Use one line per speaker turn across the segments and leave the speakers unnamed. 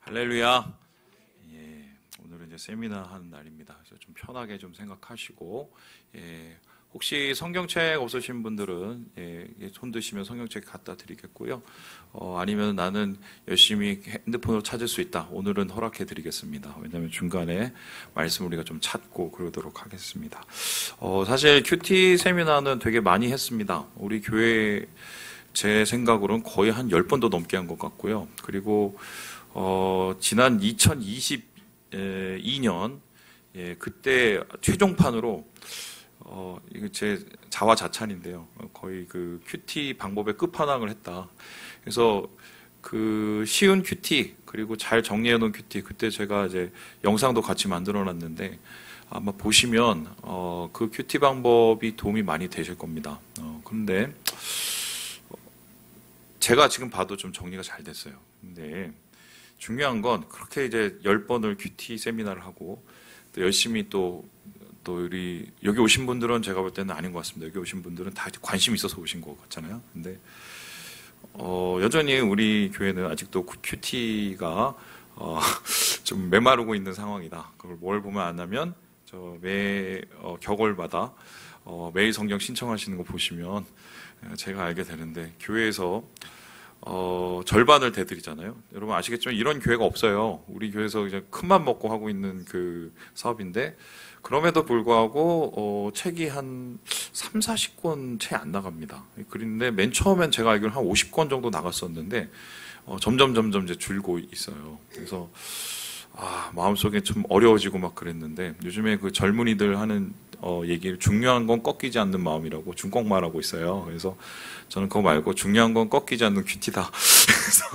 할렐루야. 예, 오늘은 이제 세미나 하는 날입니다. 그래서 좀 편하게 좀 생각하시고, 혹시 성경책 없으신 분들은 손 드시면 성경책 갖다 드리겠고요. 아니면 나는 열심히 핸드폰으로 찾을 수 있다. 오늘은 허락해 드리겠습니다. 왜냐하면 중간에 말씀 우리가 좀 찾고 그러도록 하겠습니다. 사실 큐티 세미나는 되게 많이 했습니다. 우리 교회 제 생각으로는 거의 한 10번도 넘게 한 것 같고요. 그리고 지난 2022년 그때 최종판으로 이거 제 자화자찬인데요. 거의 그 큐티 방법의 끝판왕을 했다. 그래서 그 쉬운 큐티 그리고 잘 정리해 놓은 큐티 그때 제가 이제 영상도 같이 만들어 놨는데 아마 보시면 그 큐티 방법이 도움이 많이 되실 겁니다. 그런데 제가 지금 봐도 좀 정리가 잘 됐어요. 근데 중요한 건 그렇게 이제 10번을 큐티 세미나를 하고 또 열심히 또 우리 여기 오신 분들은 제가 볼 때는 아닌 것 같습니다. 여기 오신 분들은 다 관심 있어서 오신 것 같잖아요. 근데 여전히 우리 교회는 아직도 큐티가 좀 메마르고 있는 상황이다. 그걸 뭘 보면 아냐면 매 격월마다 매일 성경 신청하시는 거 보시면 제가 알게 되는데 교회에서 절반을 대드리잖아요. 여러분 아시겠지만 이런 교회가 없어요. 우리 교회에서 이제 큰맘 먹고 하고 있는 그 사업인데 그럼에도 불구하고 책이 한 3, 40권 채 안 나갑니다. 그런데 맨 처음엔 제가 알기로는 한 50권 정도 나갔었는데 점점 이제 줄고 있어요. 그래서 마음속에 좀 어려워지고 막 그랬는데 요즘에 그 젊은이들 하는 얘기를 중요한 건 꺾이지 않는 마음이라고 중꺾말하고 있어요. 그래서 저는 그거 말고 중요한 건 꺾이지 않는 큐티다. 그래서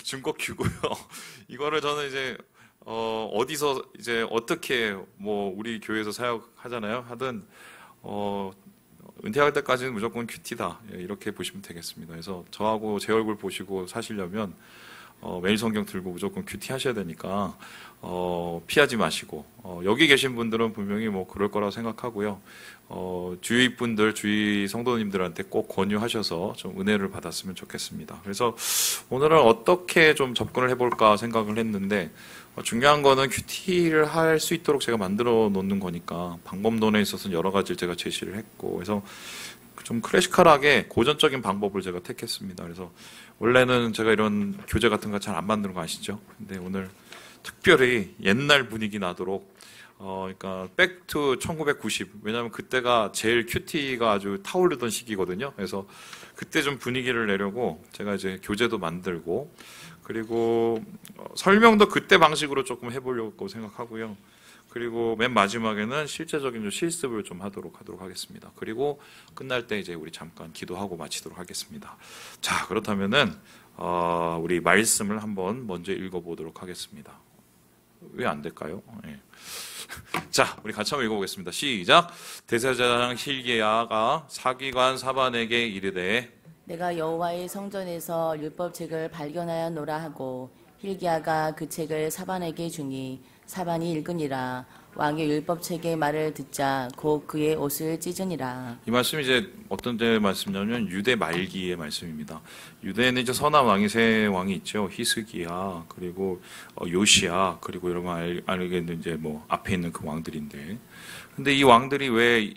중꺾이고요. 이거를 저는 이제 어디서 이제 어떻게 뭐 우리 교회에서 사역하잖아요. 하든 은퇴할 때까지는 무조건 큐티다. 이렇게 보시면 되겠습니다. 그래서 저하고 제 얼굴 보시고 사시려면 매일 성경 들고 무조건 큐티 하셔야 되니까 피하지 마시고 여기 계신 분들은 분명히 뭐 그럴 거라고 생각하고요. 주위 분들, 주위 성도님들한테 꼭 권유하셔서 좀 은혜를 받았으면 좋겠습니다. 그래서 오늘은 어떻게 좀 접근을 해볼까 생각을 했는데 중요한 거는 큐티를 할 수 있도록 제가 만들어 놓는 거니까 방법론에 있어서는 여러 가지를 제가 제시를 했고 그래서 좀 클래시컬하게 고전적인 방법을 제가 택했습니다. 그래서 원래는 제가 이런 교재 같은 거 잘 안 만드는 거 아시죠? 근데 오늘 특별히 옛날 분위기 나도록 그러니까 백투 1990 왜냐하면 그때가 제일 큐티가 아주 타오르던 시기거든요. 그래서 그때 좀 분위기를 내려고 제가 이제 교재도 만들고 그리고 설명도 그때 방식으로 조금 해보려고 생각하고요. 그리고 맨 마지막에는 실제적인 실습을 좀 하도록 하겠습니다. 그리고 끝날 때 이제 우리 잠깐 기도하고 마치도록 하겠습니다. 자, 그렇다면은 우리 말씀을 한번 먼저 읽어보도록 하겠습니다. 왜 안 될까요? 네. 자, 우리 같이 한번 읽어보겠습니다. 시작. 대제사장 hil기야가 사기관 사반에게 이르되
내가 여호와의 성전에서 율법책을 발견하였노라 하고 hil기야가 그 책을 사반에게 주니 사반이 읽으니라. 왕의 율법책의 말을 듣자 곧 그의 옷을 찢으니라.
이 말씀이 이제 어떤 때 말씀이냐면 유대 말기의 말씀입니다. 유대에는 이제 선한 왕이 세 왕이 있죠. 히스기야 그리고 요시야 그리고 여러분 알겠는 이제 뭐 앞에 있는 그 왕들인데 근데 이 왕들이 왜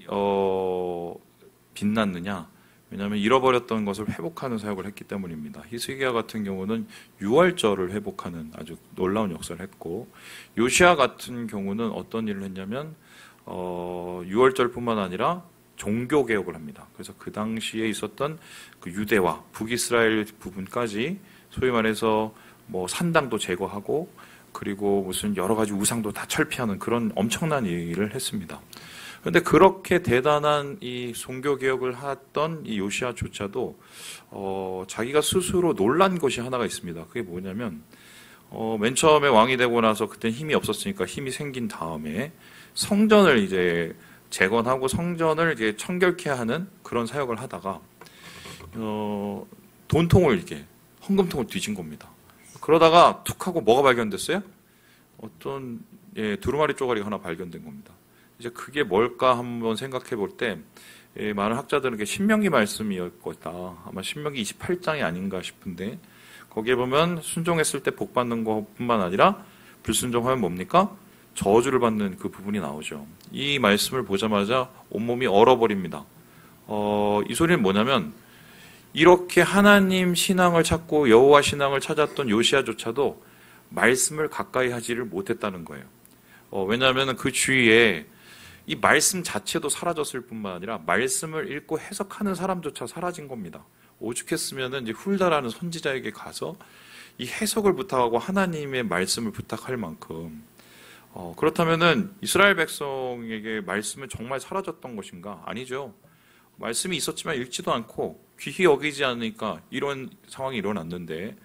빛났느냐? 왜냐하면 잃어버렸던 것을 회복하는 사역을 했기 때문입니다. 히스기야 같은 경우는 유월절을 회복하는 아주 놀라운 역사를 했고 요시야 같은 경우는 어떤 일을 했냐면 유월절뿐만 아니라 종교개혁을 합니다. 그래서 그 당시에 있었던 그 유대와 북이스라엘 부분까지 소위 말해서 뭐 산당도 제거하고 그리고 무슨 여러 가지 우상도 다 철폐하는 그런 엄청난 일을 했습니다. 그런데 그렇게 대단한 이 종교 개혁을 했던 이 요시야조차도 자기가 스스로 놀란 것이 하나가 있습니다. 그게 뭐냐면 맨 처음에 왕이 되고 나서 그때 힘이 없었으니까 힘이 생긴 다음에 성전을 이제 재건하고 성전을 이제 청결케 하는 그런 사역을 하다가 돈통을 이렇게 헌금통을 뒤진 겁니다. 그러다가 툭 하고 뭐가 발견됐어요? 어떤 두루마리 쪼가리가 하나 발견된 겁니다. 이제 그게 뭘까 한번 생각해 볼 때 많은 학자들은 신명기 말씀이었다. 아마 신명기 28장이 아닌가 싶은데 거기에 보면 순종했을 때 복 받는 것뿐만 아니라 불순종하면 뭡니까? 저주를 받는 그 부분이 나오죠. 이 말씀을 보자마자 온몸이 얼어버립니다. 이 소리는 뭐냐면 이렇게 하나님 신앙을 찾고 여호와 신앙을 찾았던 요시야조차도 말씀을 가까이 하지를 못했다는 거예요. 왜냐하면 그 주위에 이 말씀 자체도 사라졌을 뿐만 아니라 말씀을 읽고 해석하는 사람조차 사라진 겁니다. 오죽했으면 이제 훌다라는 선지자에게 가서 이 해석을 부탁하고 하나님의 말씀을 부탁할 만큼 그렇다면은 이스라엘 백성에게 말씀은 정말 사라졌던 것인가? 아니죠. 말씀이 있었지만 읽지도 않고 귀히 여기지 않으니까 이런 상황이 일어났는데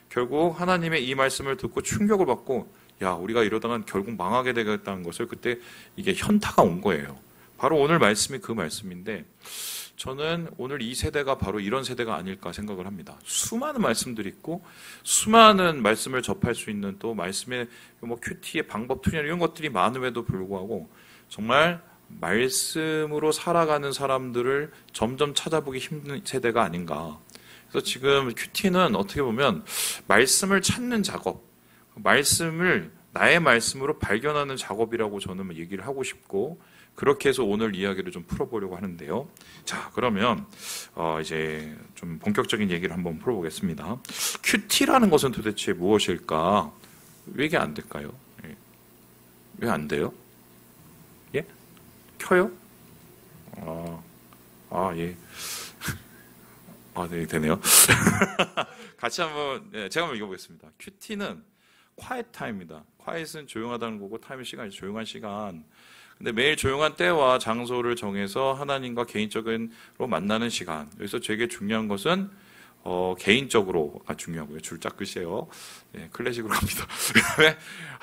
결국 하나님의 이 말씀을 듣고 충격을 받고 야, 우리가 이러다간 결국 망하게 되겠다는 것을 그때 이게 현타가 온 거예요. 바로 오늘 말씀이 그 말씀인데 저는 오늘 이 세대가 바로 이런 세대가 아닐까 생각을 합니다. 수많은 말씀들이 있고 수많은 말씀을 접할 수 있는 또 말씀의 뭐 큐티의 방법, 투년 이런 것들이 많음에도 불구하고 정말 말씀으로 살아가는 사람들을 점점 찾아보기 힘든 세대가 아닌가. 그래서 지금 큐티는 어떻게 보면 말씀을 찾는 작업, 말씀을 나의 말씀으로 발견하는 작업이라고 저는 얘기를 하고 싶고 그렇게 해서 오늘 이야기를 좀 풀어보려고 하는데요. 자, 그러면 이제 좀 본격적인 얘기를 한번 풀어보겠습니다. 큐티라는 것은 도대체 무엇일까? 왜 이게 안 될까요? 왜 안 돼요? 예? 켜요? 예. 네, 되네요. 같이 한번, 제가 한번 읽어보겠습니다. 큐티는 quiet time입니다. quiet은 조용하다는 거고, 타임은 시간이 조용한 시간. 근데 매일 조용한 때와 장소를 정해서 하나님과 개인적으로 만나는 시간. 여기서 되게 중요한 것은, 개인적으로가 중요하고요. 줄 짝 끄세요. 네, 클래식으로 갑니다. 그 다음에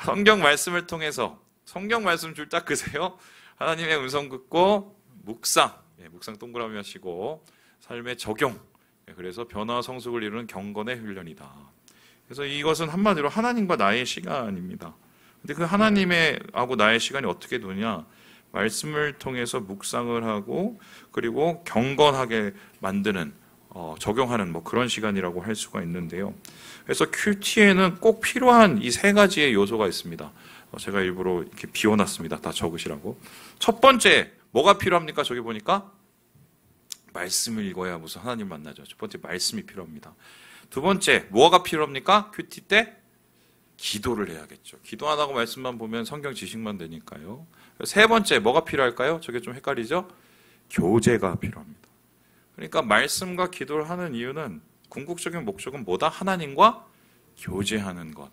성경 말씀을 통해서, 성경 말씀 줄 짝 끄세요. 하나님의 음성 듣고, 묵상 동그라미 하시고, 삶의 적용. 그래서 변화와 성숙을 이루는 경건의 훈련이다. 그래서 이것은 한마디로 하나님과 나의 시간입니다. 근데 그 하나님하고 나의 시간이 어떻게 되느냐? 말씀을 통해서 묵상을 하고 그리고 경건하게 만드는 적용하는 뭐 그런 시간이라고 할 수가 있는데요. 그래서 큐티에는 꼭 필요한 이 세 가지의 요소가 있습니다. 제가 일부러 이렇게 비워놨습니다. 다 적으시라고. 첫 번째 뭐가 필요합니까? 저기 보니까 말씀을 읽어야 무슨 하나님 만나죠. 첫 번째 말씀이 필요합니다. 두 번째 뭐가 필요합니까? 큐티 때 기도를 해야겠죠. 기도 안 하고 말씀만 보면 성경 지식만 되니까요. 세 번째 뭐가 필요할까요? 저게 좀 헷갈리죠? 교제가 필요합니다. 그러니까 말씀과 기도를 하는 이유는 궁극적인 목적은 뭐다? 하나님과 교제하는 것.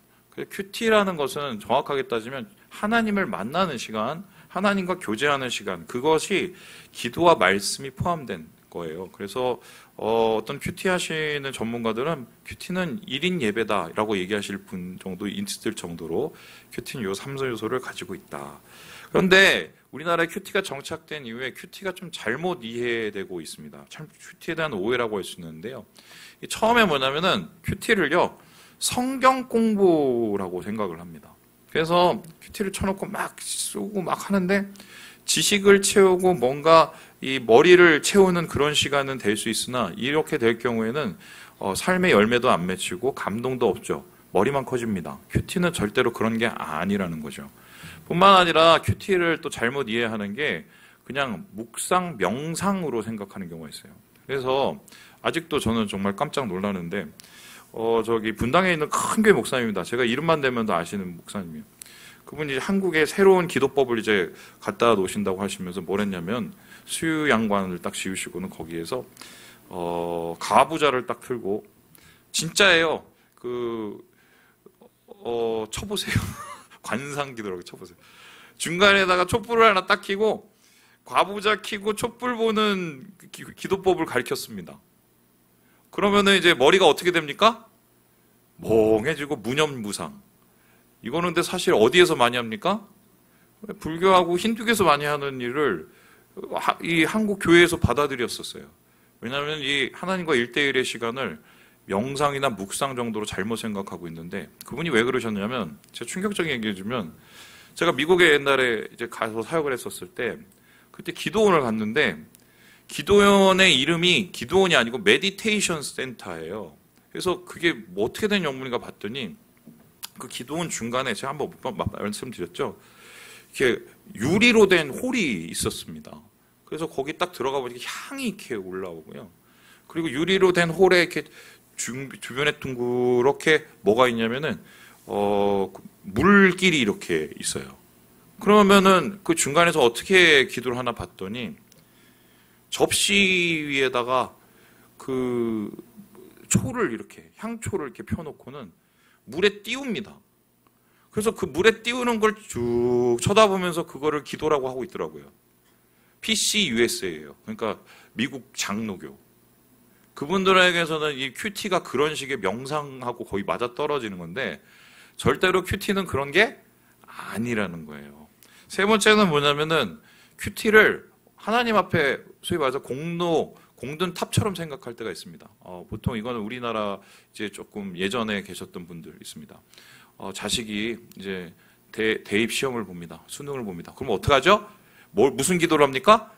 큐티라는 것은 정확하게 따지면 하나님을 만나는 시간, 하나님과 교제하는 시간, 그것이 기도와 말씀이 포함된 거예요. 그래서 어떤 큐티 하시는 전문가들은 큐티는 1인 예배다라고 얘기하실 분 정도 있을 정도로 큐티는 요 3 요소를 가지고 있다. 그런데 우리나라에 큐티가 정착된 이후에 큐티가 좀 잘못 이해되고 있습니다. 참 큐티에 대한 오해라고 할 수 있는데요. 처음에 뭐냐면은 큐티를요 성경 공부라고 생각을 합니다. 그래서 큐티를 쳐놓고 막 쓰고 막 하는데 지식을 채우고 뭔가 이 머리를 채우는 그런 시간은 될 수 있으나 이렇게 될 경우에는 삶의 열매도 안 맺히고 감동도 없죠. 머리만 커집니다. 큐티는 절대로 그런 게 아니라는 거죠. 뿐만 아니라 큐티를 또 잘못 이해하는 게 그냥 묵상, 명상으로 생각하는 경우가 있어요. 그래서 아직도 저는 정말 깜짝 놀라는데 저기 분당에 있는 큰 교회 목사님입니다. 제가 이름만 대면 다 아시는 목사님이에요. 그분이 한국에 새로운 기도법을 이제 갖다 놓으신다고 하시면서 뭘 했냐면 수양관을 딱 지으시고는 거기에서 가부좌를 딱 틀고 진짜예요. 쳐보세요. 관상기도라고 쳐보세요. 중간에다가 촛불을 하나 딱 켜고 과부자 켜고 촛불 보는 기도법을 가르쳤습니다. 그러면은 이제 머리가 어떻게 됩니까? 멍해지고 무념무상. 이거는 근데 사실 어디에서 많이 합니까? 불교하고 힌두교에서 많이 하는 일을 이 한국 교회에서 받아들였었어요. 왜냐하면 이 하나님과 1대1의 시간을 명상이나 묵상 정도로 잘못 생각하고 있는데 그분이 왜 그러셨냐면 제가 충격적인 얘기해 주면 제가 미국에 옛날에 이제 가서 사역을 했었을 때 그때 기도원을 갔는데 기도원의 이름이 기도원이 아니고 메디테이션 센터예요. 그래서 그게 뭐 어떻게 된 영문인가 봤더니 그 기둥은 중간에 제가 한번 말씀드렸죠. 이렇게 유리로 된 홀이 있었습니다. 그래서 거기 딱 들어가 보니까 향이 이렇게 올라오고요. 그리고 유리로 된 홀에 이렇게 주변에 둥그렇게 뭐가 있냐면은 물길이 이렇게 있어요. 그러면은 그 중간에서 어떻게 기도를 하나 봤더니 접시 위에다가 그 초를 이렇게 향초를 이렇게 펴놓고는 물에 띄웁니다. 그래서 그 물에 띄우는 걸 쭉 쳐다보면서 그거를 기도라고 하고 있더라고요. PCUSA예요. 그러니까 미국 장로교. 그분들에게서는 이 큐티가 그런 식의 명상하고 거의 맞아 떨어지는 건데 절대로 큐티는 그런 게 아니라는 거예요. 세 번째는 뭐냐면은 큐티를 하나님 앞에 소위 말해서 공든 탑처럼 생각할 때가 있습니다. 보통 이거는 우리나라 이제 조금 예전에 계셨던 분들 있습니다. 자식이 이제 대입 시험을 봅니다. 수능을 봅니다. 그럼 어떡하죠? 무슨 기도를 합니까?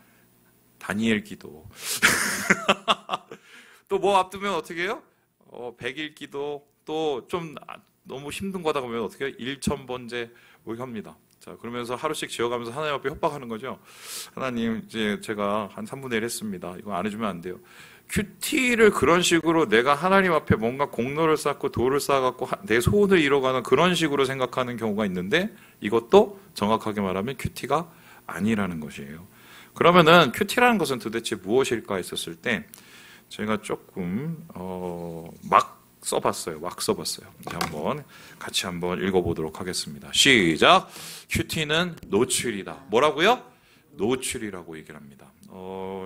다니엘 기도. 또 뭐 앞두면 어떻게 해요? 100일 기도, 또 좀 너무 힘든 거다 보면 어떻게 해요? 1000번제 뭐 합니다. 자, 그러면서 하루씩 지어가면서 하나님 앞에 협박하는 거죠. 하나님, 이제 제가 한 3분의 1 했습니다. 이거 안 해주면 안 돼요. 큐티를 그런 식으로 내가 하나님 앞에 뭔가 공로를 쌓고 도를 쌓아갖고 내 소원을 이뤄가는 그런 식으로 생각하는 경우가 있는데 이것도 정확하게 말하면 큐티가 아니라는 것이에요. 그러면은 큐티라는 것은 도대체 무엇일까 했었을 때 제가 조금 막 써봤어요. 같이 한번 읽어보도록 하겠습니다. 시작. 큐티는 노출이다. 뭐라고요? 노출이라고 얘기를 합니다.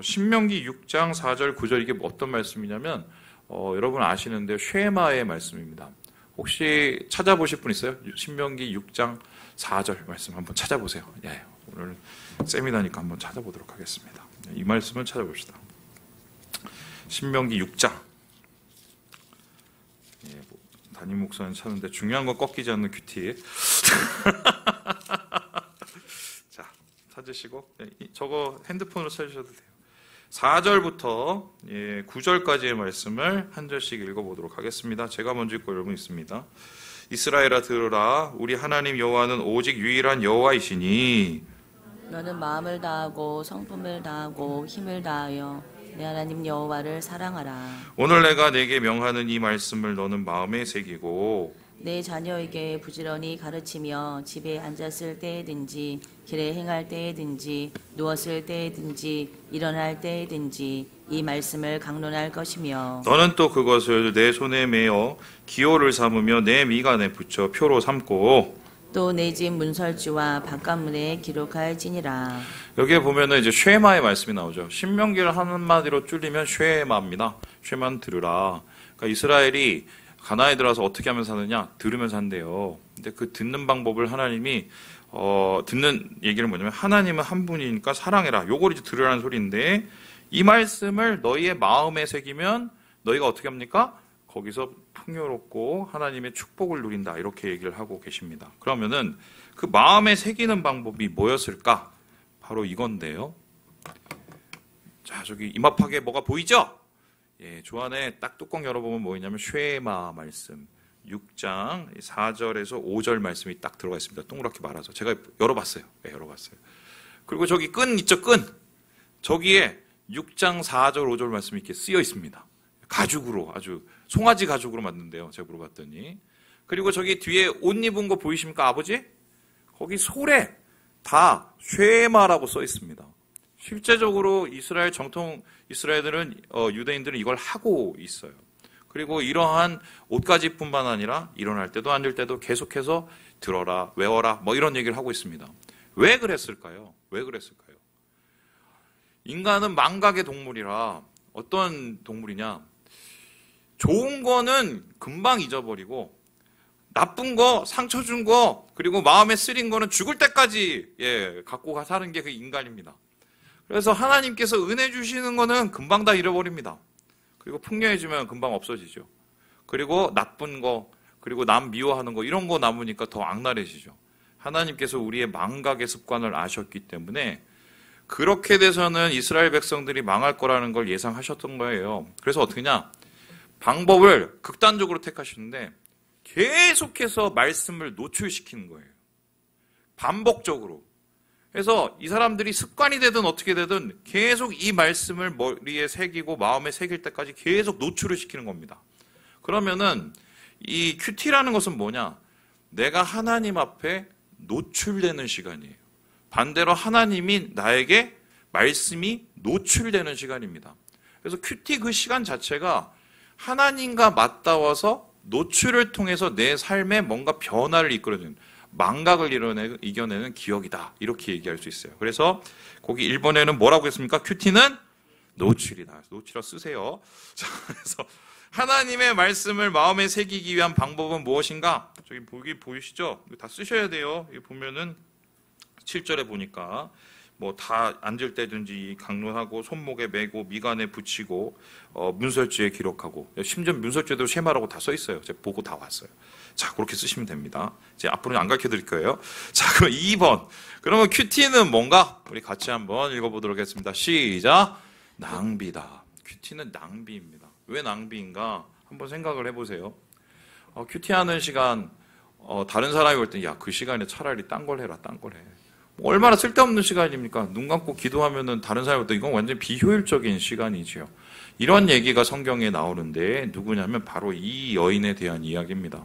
신명기 6장 4절 9절 이게 어떤 말씀이냐면 여러분 아시는데 쉐마의 말씀입니다. 혹시 찾아보실 분 있어요? 신명기 6장 4절 말씀 한번 찾아보세요. 예, 오늘 세미나니까 한번 찾아보도록 하겠습니다. 이 말씀을 찾아봅시다. 신명기 6장. 예, 담임 목사는 찾는데 중요한 거 꺾이지 않는 큐티. 자, 찾으시고 저거 핸드폰으로 찾으셔도 돼요. 4절부터 9절까지의 말씀을 한 절씩 읽어보도록 하겠습니다. 제가 먼저 읽고 여러분 있습니다. 이스라엘아 들으라. 우리 하나님 여호와는 오직 유일한 여호와이시니
너는 마음을 다하고 성품을 다하고 힘을 다하여 내 하나님 여호와를 사랑하라.
오늘 내가 내게 명하는 이 말씀을 너는 마음에 새기고
내 자녀에게 부지런히 가르치며 집에 앉았을 때든지 길에 행할 때든지 누웠을 때든지 일어날 때든지 이 말씀을 강론할 것이며
너는 또 그것을 내 손에 메어 기호를 삼으며 내 미간에 붙여 표로 삼고
또 내 집 문설주와 바깥문에 기록할지니라.
여기에 보면은 이제 쉐마의 말씀이 나오죠. 신명기를 한마디로 줄이면 쉐마입니다. 쉐만 들으라. 그러니까 이스라엘이 가나안에 들어와서 어떻게 하면서 사느냐? 들으면서 한대요. 근데 그 듣는 방법을 하나님이 듣는 얘기를 뭐냐면 하나님은 한 분이니까 사랑해라. 요걸 이제 들으라는 소리인데 이 말씀을 너희의 마음에 새기면 너희가 어떻게 합니까? 거기서 풍요롭고 하나님의 축복을 누린다. 이렇게 얘기를 하고 계십니다. 그러면은 그 마음에 새기는 방법이 뭐였을까? 바로 이건데요. 자, 저기 임합하게 뭐가 보이죠? 예, 조 안에 딱 뚜껑 열어보면 뭐 있냐면 쉐마 말씀 6장 4절에서 5절 말씀이 딱 들어가 있습니다. 동그랗게 말아서 제가 열어봤어요. 네, 열어봤어요. 그리고 저기 끈 있죠, 끈. 저기에 6장 4절 5절 말씀이 이렇게 쓰여 있습니다. 가죽으로 아주 송아지 가죽으로 만든대요. 제가 물어봤더니. 그리고 저기 뒤에 옷 입은 거 보이십니까, 아버지? 거기 솔에 다 쉐마라고 써 있습니다. 실제적으로 이스라엘 정통 이스라엘들은 유대인들은 이걸 하고 있어요. 그리고 이러한 옷가지뿐만 아니라 일어날 때도 앉을 때도 계속해서 들어라, 외워라, 뭐 이런 얘기를 하고 있습니다. 왜 그랬을까요? 왜 그랬을까요? 인간은 망각의 동물이라 어떤 동물이냐? 좋은 거는 금방 잊어버리고 나쁜 거, 상처 준 거, 그리고 마음에 쓰린 거는 죽을 때까지 갖고 사는 게 그 인간입니다. 그래서 하나님께서 은혜 주시는 거는 금방 다 잃어버립니다. 그리고 풍요해지면 금방 없어지죠. 그리고 나쁜 거, 그리고 남 미워하는 거 이런 거 남으니까 더 악랄해지죠. 하나님께서 우리의 망각의 습관을 아셨기 때문에 그렇게 돼서는 이스라엘 백성들이 망할 거라는 걸 예상하셨던 거예요. 그래서 어떻게냐? 방법을 극단적으로 택하시는데 계속해서 말씀을 노출시키는 거예요. 반복적으로. 그래서 이 사람들이 습관이 되든 어떻게 되든 계속 이 말씀을 머리에 새기고 마음에 새길 때까지 계속 노출을 시키는 겁니다. 그러면은 이 큐티라는 것은 뭐냐? 내가 하나님 앞에 노출되는 시간이에요. 반대로 하나님이 나에게 말씀이 노출되는 시간입니다. 그래서 큐티 그 시간 자체가 하나님과 맞닿아서 노출을 통해서 내 삶에 뭔가 변화를 이끌어주는, 망각을 이겨내는 기억이다. 이렇게 얘기할 수 있어요. 그래서 거기 1번에는 뭐라고 했습니까? 큐티는 노출이다. 노출어 쓰세요. 자, 그래서 하나님의 말씀을 마음에 새기기 위한 방법은 무엇인가? 저기 보이시죠? 다 쓰셔야 돼요. 여기 보면은 7절에 보니까 뭐 다 앉을 때든지 강론하고 손목에 메고 미간에 붙이고 문설주에 기록하고, 심지어 문설주에도 쉐마라고 다 써 있어요. 제가 보고 다 왔어요. 자, 그렇게 쓰시면 됩니다. 이제 앞으로는 안 가르쳐 드릴 거예요. 자, 그럼 2번. 그러면 큐티는 뭔가? 우리 같이 한번 읽어보도록 하겠습니다. 시작. 낭비다. 큐티는 낭비입니다. 왜 낭비인가? 한번 생각을 해보세요. 큐티하는 시간, 다른 사람이 볼 때, 야, 그 시간에 차라리 딴 걸 해라, 딴 걸 해. 뭐 얼마나 쓸데없는 시간입니까? 눈 감고 기도하면은 다른 사람이 볼 때 이건 완전 비효율적인 시간이지요. 이런 얘기가 성경에 나오는데 누구냐면 바로 이 여인에 대한 이야기입니다.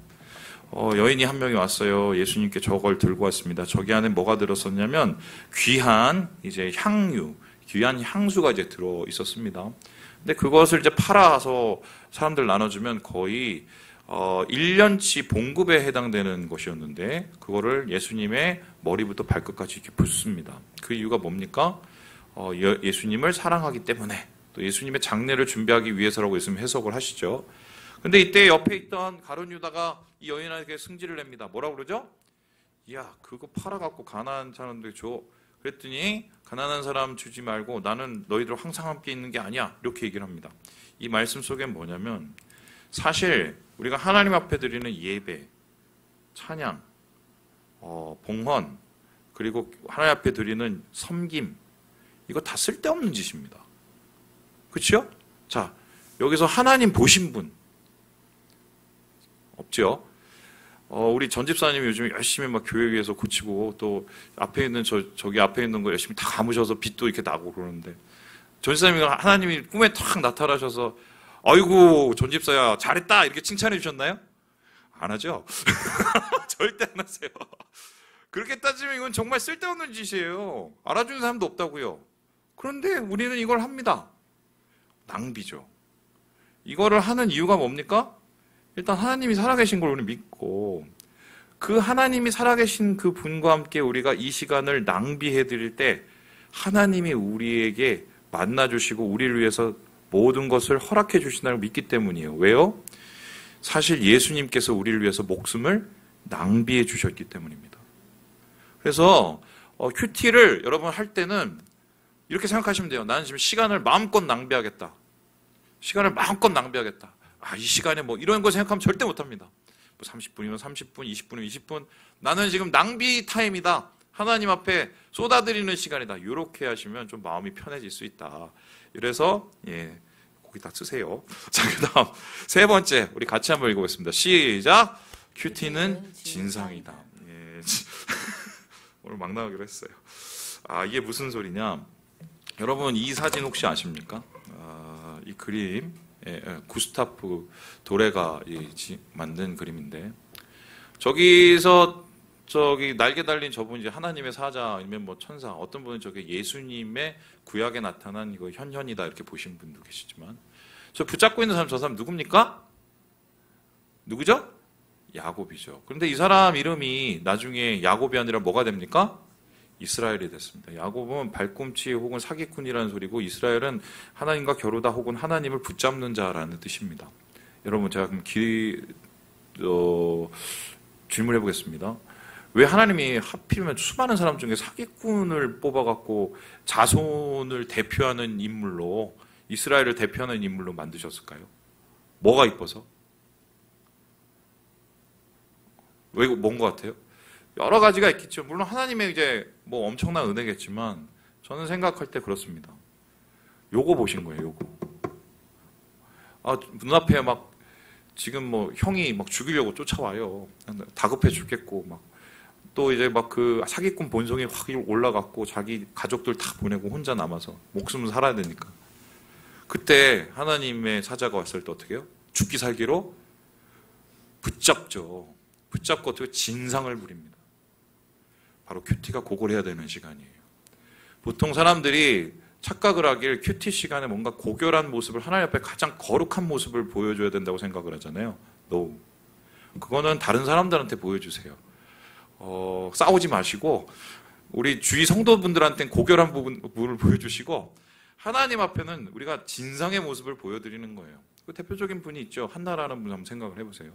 여인이 한 명이 왔어요. 예수님께 저걸 들고 왔습니다. 저기 안에 뭐가 들었었냐면 귀한 이제 향유, 귀한 향수가 이제 들어 있었습니다. 근데 그것을 이제 팔아서 사람들 나눠주면 거의 1년치 봉급에 해당되는 것이었는데 그거를 예수님의 머리부터 발끝까지 이렇게 붓습니다. 그 이유가 뭡니까? 예수님을 사랑하기 때문에, 또 예수님의 장례를 준비하기 위해서라고 예수님 해석을 하시죠. 근데 이때 옆에 있던 가룟 유다가 이 여인에게 승질을 냅니다. 뭐라고 그러죠? 야, 그거 팔아갖고 가난한 사람들 줘. 그랬더니 가난한 사람 주지 말고 나는 너희들 항상 함께 있는 게 아니야. 이렇게 얘기를 합니다. 이 말씀 속에 뭐냐면 사실 우리가 하나님 앞에 드리는 예배, 찬양, 봉헌, 그리고 하나님 앞에 드리는 섬김, 이거 다 쓸데없는 짓입니다. 그렇죠? 자, 여기서 하나님 보신 분 없죠? 우리 전 집사님이 요즘 열심히 막 교회 위해서 고치고 또 앞에 있는 저기 앞에 있는 거 열심히 다 감으셔서 빛도 이렇게 나고 그러는데 전 집사님이 하나님이 꿈에 탁 나타나셔서 아이고 전 집사야 잘했다 이렇게 칭찬해 주셨나요? 안 하죠? 절대 안 하세요. 그렇게 따지면 이건 정말 쓸데없는 짓이에요. 알아주는 사람도 없다고요. 그런데 우리는 이걸 합니다. 낭비죠. 이거를 하는 이유가 뭡니까? 일단 하나님이 살아계신 걸 우리 믿고 그 하나님이 살아계신 그 분과 함께 우리가 이 시간을 낭비해 드릴 때 하나님이 우리에게 만나주시고 우리를 위해서 모든 것을 허락해 주신다고 믿기 때문이에요. 왜요? 사실 예수님께서 우리를 위해서 목숨을 낭비해 주셨기 때문입니다. 그래서 큐티를 여러분 할 때는 이렇게 생각하시면 돼요. 나는 지금 시간을 마음껏 낭비하겠다. 시간을 마음껏 낭비하겠다. 이 시간에 뭐 이런 거 생각하면 절대 못합니다. 뭐 30분이면 30분, 20분이면 20분. 나는 지금 낭비 타임이다. 하나님 앞에 쏟아드리는 시간이다. 이렇게 하시면 좀 마음이 편해질 수 있다. 이래서 거기 다 쓰세요. 자, 그다음 세 번째 우리 같이 한번 읽어보겠습니다. 시작. 큐티는 진상이다. 오늘 막 나가기로 했어요. 이게 무슨 소리냐? 여러분 이 사진 혹시 아십니까? 이 그림 구스타프 도레가 만든 그림인데 저기서 저기 날개 달린 저분 이제 하나님의 사자 아니면 뭐 천사, 어떤 분은 저게 예수님의 구약에 나타난 이거 현현이다 이렇게 보신 분도 계시지만 저 붙잡고 있는 사람 저 사람 누굽니까? 누구죠? 야곱이죠. 그런데 이 사람 이름이 나중에 야곱이 아니라 뭐가 됩니까? 이스라엘이 됐습니다. 야곱은 발꿈치 혹은 사기꾼이라는 소리고 이스라엘은 하나님과 겨루다 혹은 하나님을 붙잡는 자라는 뜻입니다. 여러분 제가 그럼 질문해 보겠습니다. 왜 하나님이 하필이면 수많은 사람 중에 사기꾼을 뽑아갖고 자손을 대표하는 인물로 이스라엘을 대표하는 인물로 만드셨을까요? 뭐가 이뻐서? 왜 뭔 것 같아요? 여러 가지가 있겠죠. 물론 하나님의 이제 뭐 엄청난 은혜겠지만 저는 생각할 때 그렇습니다. 요거 보신 거예요. 요거. 눈앞에 막 지금 뭐 형이 막 죽이려고 쫓아와요. 다급해 죽겠고 막 또 이제 막 그 사기꾼 본성이 확 올라갔고 자기 가족들 다 보내고 혼자 남아서 목숨을 살아야 되니까. 그때 하나님의 사자가 왔을 때 어떻게 해요? 죽기 살기로 붙잡죠. 붙잡고 어떻게 진상을 부립니다. 바로 큐티가 고골해야 되는 시간이에요. 보통 사람들이 착각을 하길 큐티 시간에 뭔가 고결한 모습을 하나님 앞에 가장 거룩한 모습을 보여줘야 된다고 생각을 하잖아요. No. 그거는 다른 사람들한테 보여주세요. 싸우지 마시고 우리 주위 성도분들한테는 고결한 부분을 보여주시고 하나님 앞에는 우리가 진상의 모습을 보여드리는 거예요. 그 대표적인 분이 있죠. 한나라는 분 한번 생각을 해보세요.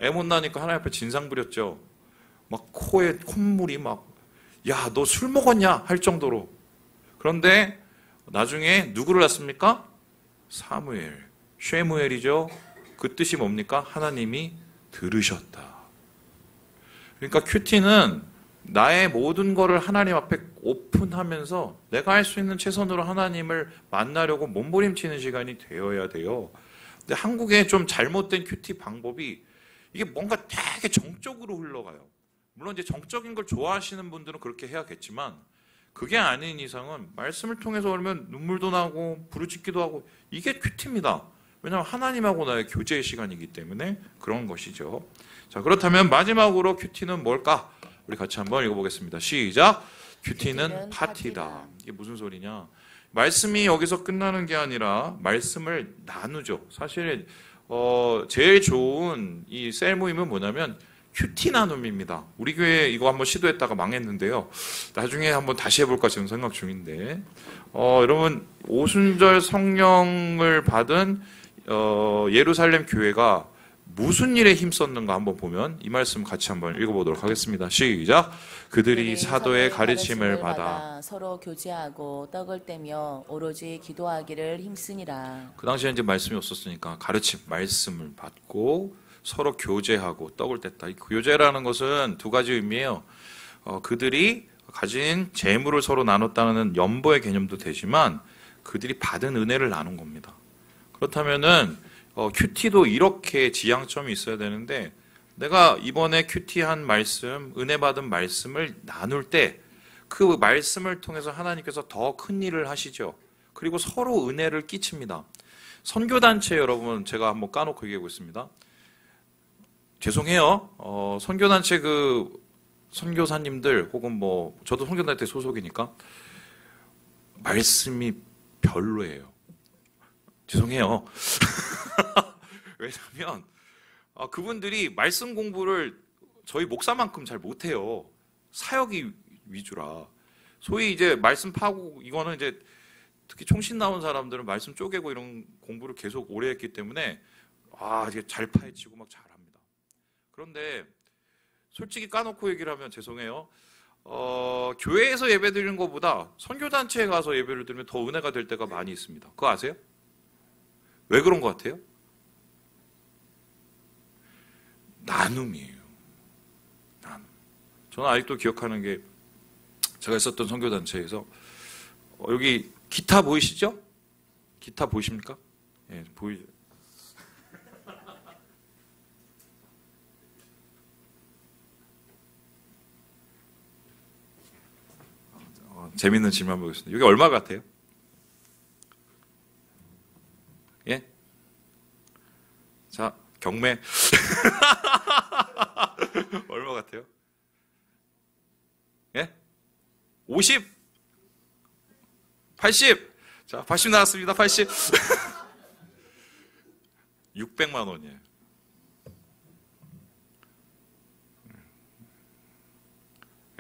애 못 나니까 하나님 앞에 진상 부렸죠. 막 코에 콧물이 막 야, 너 술 먹었냐? 할 정도로. 그런데 나중에 누구를 낳습니까? 사무엘, 쉐무엘이죠. 그 뜻이 뭡니까? 하나님이 들으셨다. 그러니까 큐티는 나의 모든 거를 하나님 앞에 오픈하면서 내가 할 수 있는 최선으로 하나님을 만나려고 몸부림치는 시간이 되어야 돼요. 근데 한국의 좀 잘못된 큐티 방법이 이게 뭔가 되게 정적으로 흘러가요. 물론 이제 정적인 걸 좋아하시는 분들은 그렇게 해야겠지만 그게 아닌 이상은 말씀을 통해서 그러면 눈물도 나고 부르짖기도 하고 이게 큐티입니다. 왜냐하면 하나님하고 나의 교제의 시간이기 때문에 그런 것이죠. 자, 그렇다면 마지막으로 큐티는 뭘까? 우리 같이 한번 읽어보겠습니다. 시작! 큐티는 파티다. 이게 무슨 소리냐? 말씀이 여기서 끝나는 게 아니라 말씀을 나누죠. 사실 제일 좋은 이 셀 모임은 뭐냐면 큐티 나눔입니다. 우리 교회 이거 한번 시도했다가 망했는데요. 나중에 한번 다시 해볼까 지금 생각 중인데 여러분 오순절 성령을 받은 예루살렘 교회가 무슨 일에 힘썼는가 한번 보면 이 말씀 같이 한번 읽어보도록 하겠습니다. 시작! 그들이 사도의 가르침을 받아
서로 교제하고 떡을 떼며 오로지 기도하기를 힘쓰니라.
그 당시에 이제 말씀이 없었으니까 가르침, 말씀을 받고 서로 교제하고 떡을 뗐다. 이 교제라는 것은 두 가지 의미예요. 그들이 가진 재물을 서로 나눴다는 연보의 개념도 되지만 그들이 받은 은혜를 나눈 겁니다. 그렇다면은 큐티도 이렇게 지향점이 있어야 되는데 내가 이번에 큐티한 말씀, 은혜 받은 말씀을 나눌 때 그 말씀을 통해서 하나님께서 더 큰 일을 하시죠. 그리고 서로 은혜를 끼칩니다. 선교단체 여러분 제가 한번 까놓고 얘기하고 있습니다. 죄송해요. 선교단체 그 선교사님들 혹은 뭐 저도 선교단체 소속이니까 말씀이 별로예요. 죄송해요. 왜냐하면 그분들이 말씀 공부를 저희 목사만큼 잘 못해요. 사역이 위주라. 소위 이제 말씀 파고 이거는 이제 특히 총신 나온 사람들은 말씀 쪼개고 이런 공부를 계속 오래 했기 때문에 이게 잘 파헤치고 막 잘합니다. 그런데 솔직히 까놓고 얘기를 하면 죄송해요. 교회에서 예배 드리는 것보다 선교단체에 가서 예배를 드리면 더 은혜가 될 때가 많이 있습니다. 그거 아세요? 왜 그런 것 같아요? 나눔이에요. 나눔. 저는 아직도 기억하는 게 제가 있었던 선교단체에서 여기 기타 보이시죠? 기타 보이십니까? 예, 보이죠. 재밌는 질문 한번 보겠습니다. 여기 얼마 같아요? 예? 자, 경매. 얼마 같아요? 예? 50? 80? 자, 80 나왔습니다. 80. 600만 원이에요.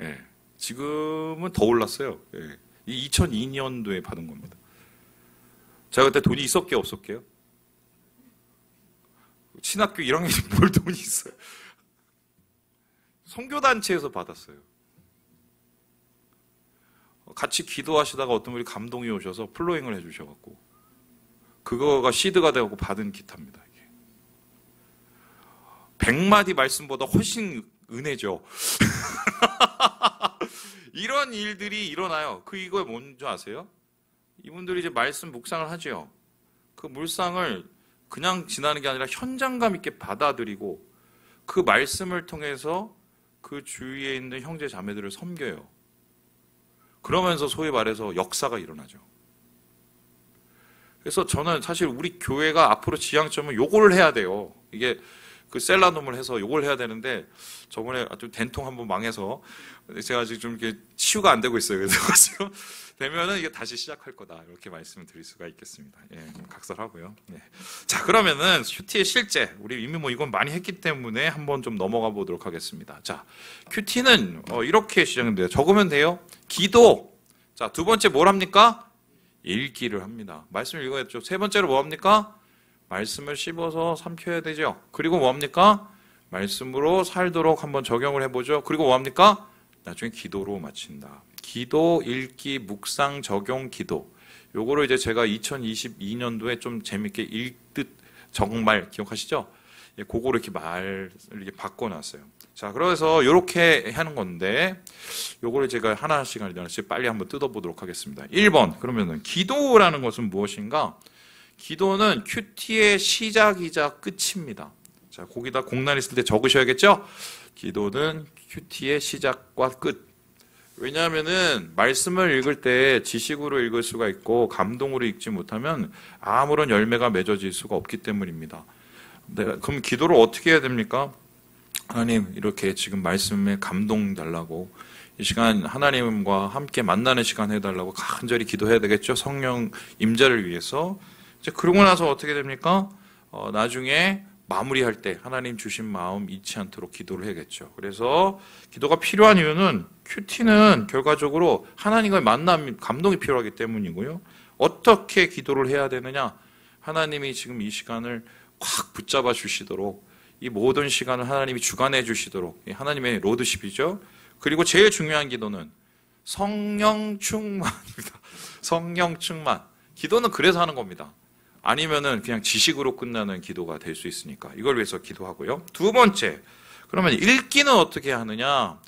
예. 지금은 더 올랐어요. 예. 2002년도에 받은 겁니다. 제가 그때 돈이 있었게요, 없었게요? 신학교 1학년이 뭘 돈이 있어요? 선교단체에서 받았어요. 같이 기도하시다가 어떤 분이 감동이 오셔서 플로잉을 해주셔갖고 그거가 시드가 되고 받은 기타입니다. 이게. 100마디 말씀보다 훨씬 은혜죠. 이런 일들이 일어나요. 이거 뭔지 아세요? 이분들이 이제 말씀 묵상을 하죠. 그 물상을 그냥 지나는 게 아니라 현장감 있게 받아들이고 그 말씀을 통해서 그 주위에 있는 형제 자매들을 섬겨요. 그러면서 소위 말해서 역사가 일어나죠. 그래서 저는 사실 우리 교회가 앞으로 지향점은 요걸 해야 돼요. 이게 그 셀라놈을 해서 요걸 해야 되는데 저번에 좀 된통 한번 망해서 제가 지금 좀 이렇게 치유가 안 되고 있어요. 그래서 지금 되면은 이게 다시 시작할 거다. 이렇게 말씀을 드릴 수가 있겠습니다. 예, 각설하고요. 예. 자, 그러면은 큐티의 실제 우리 이미 뭐 이건 많이 했기 때문에 한번 좀 넘어가 보도록 하겠습니다. 자, 큐티는 이렇게 시작됩니다. 적으면 돼요. 기도. 자, 두 번째 뭘 합니까? 읽기를 합니다. 말씀을 읽어야죠. 세 번째로 뭐 합니까? 말씀을 씹어서 삼켜야 되죠. 그리고 뭐 합니까? 말씀으로 살도록 한번 적용을 해보죠. 그리고 뭐 합니까? 나중에 기도로 마친다. 기도, 읽기, 묵상, 적용, 기도. 요거를 이제 제가 2022년도에 좀 재밌게 읽듯 정말 기억하시죠? 예, 그거를 이렇게 말을 이렇게 바꿔놨어요. 자, 그래서 이렇게 하는 건데, 요거를 제가 하나씩 빨리 한번 뜯어보도록 하겠습니다. 1번. 그러면은 기도라는 것은 무엇인가? 기도는 큐티의 시작이자 끝입니다. 자, 거기다 공란 있을 때 적으셔야겠죠? 기도는 큐티의 시작과 끝. 왜냐하면은 말씀을 읽을 때 지식으로 읽을 수가 있고 감동으로 읽지 못하면 아무런 열매가 맺어질 수가 없기 때문입니다. 네, 그럼 기도를 어떻게 해야 됩니까? 하나님, 이렇게 지금 말씀에 감동 달라고 이 시간 하나님과 함께 만나는 시간 해달라고 간절히 기도해야 되겠죠? 성령 임재를 위해서. 이제 그러고 나서 어떻게 됩니까? 나중에 마무리할 때 하나님 주신 마음 잊지 않도록 기도를 해야겠죠. 그래서 기도가 필요한 이유는 큐티는 결과적으로 하나님과의 만남, 감동이 필요하기 때문이고요. 어떻게 기도를 해야 되느냐? 하나님이 지금 이 시간을 확 붙잡아 주시도록 이 모든 시간을 하나님이 주관해 주시도록 하나님의 로드십이죠. 그리고 제일 중요한 기도는 성령 충만입니다. 성령 충만. 기도는 그래서 하는 겁니다. 아니면은 그냥 지식으로 끝나는 기도가 될 수 있으니까 이걸 위해서 기도하고요. 두 번째, 그러면 읽기는 어떻게 하느냐?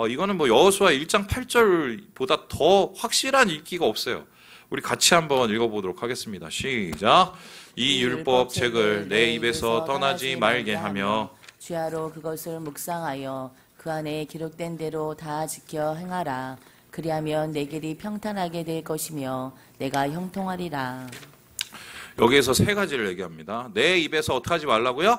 이거는 뭐 여호수아 1장 8절보다 더 확실한 읽기가 없어요. 우리 같이 한번 읽어보도록 하겠습니다. 시작. 이 율법 책을 내 입에서 떠나지 말게 하며
주야로 그것을 묵상하여 그 안에 기록된 대로 다 지켜 행하라. 그리하면 내 길이 평탄하게 될 것이며 내가 형통하리라.
여기에서 세 가지를 얘기합니다. 내 입에서 어떻게 하지 말라고요?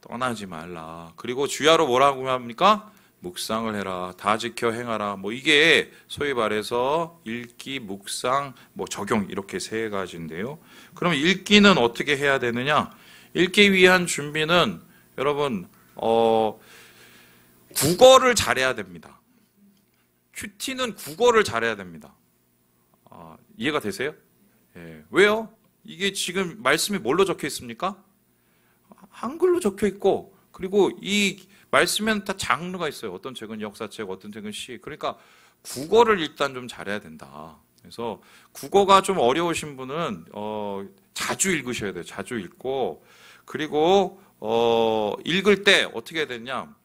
떠나지 말라. 그리고 주야로 뭐라고 합니까? 묵상을 해라. 다 지켜 행하라. 뭐 이게 소위 말해서 읽기, 묵상, 뭐 적용 이렇게 세 가지인데요. 그럼 읽기는 어떻게 해야 되느냐? 읽기 위한 준비는 여러분 국어를 잘해야 됩니다. 큐티는 국어를 잘해야 됩니다. 이해가 되세요? 예. 왜요? 이게 지금 말씀이 뭘로 적혀 있습니까? 한글로 적혀 있고, 그리고 이 말씀에는 다 장르가 있어요. 어떤 책은 역사책, 어떤 책은 시. 그러니까 국어를 일단 좀 잘해야 된다. 그래서 국어가 좀 어려우신 분은 자주 읽으셔야 돼요. 자주 읽고, 그리고 읽을 때 어떻게 해야 되냐?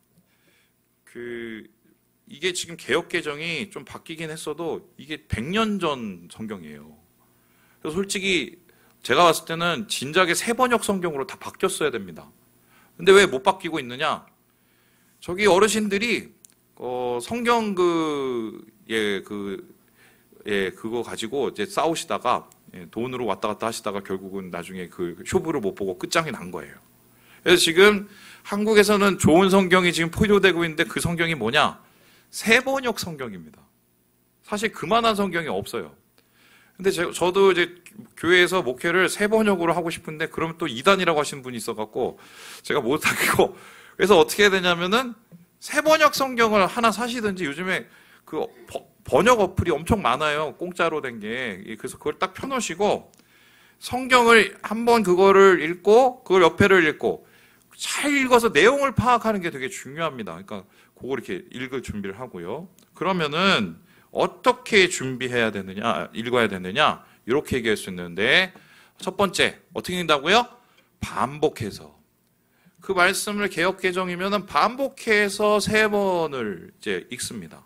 이게 지금 개역 개정이 좀 바뀌긴 했어도 이게 100년 전 성경이에요. 그래서 솔직히 제가 봤을 때는 진작에 세번역 성경으로 다 바뀌었어야 됩니다. 근데 왜 못 바뀌고 있느냐? 저기 어르신들이 성경 그거 가지고 이제 싸우시다가 돈으로 왔다 갔다 하시다가 결국은 나중에 그 쇼부를 못 보고 끝장이 난 거예요. 그래서 지금 한국에서는 좋은 성경이 지금 포효되고 있는데 그 성경이 뭐냐? 세번역 성경입니다. 사실 그만한 성경이 없어요. 근데 저도 이제 교회에서 목회를 세번역으로 하고 싶은데 그러면 또 2단이라고 하시는 분이 있어갖고 제가 못하겠고, 그래서 어떻게 해야 되냐면은 세번역 성경을 하나 사시든지, 요즘에 그 번역 어플이 엄청 많아요. 공짜로 된 게. 그래서 그걸 딱 펴놓으시고 성경을 한번 그거를 읽고 그걸 옆에를 읽고 잘 읽어서 내용을 파악하는 게 되게 중요합니다. 그러니까 그걸 이렇게 읽을 준비를 하고요. 그러면은 어떻게 준비해야 되느냐, 읽어야 되느냐, 이렇게 얘기할 수 있는데, 첫 번째, 어떻게 읽는다고요? 반복해서. 그 말씀을 개역 개정이면은 반복해서 3번을 이제 읽습니다.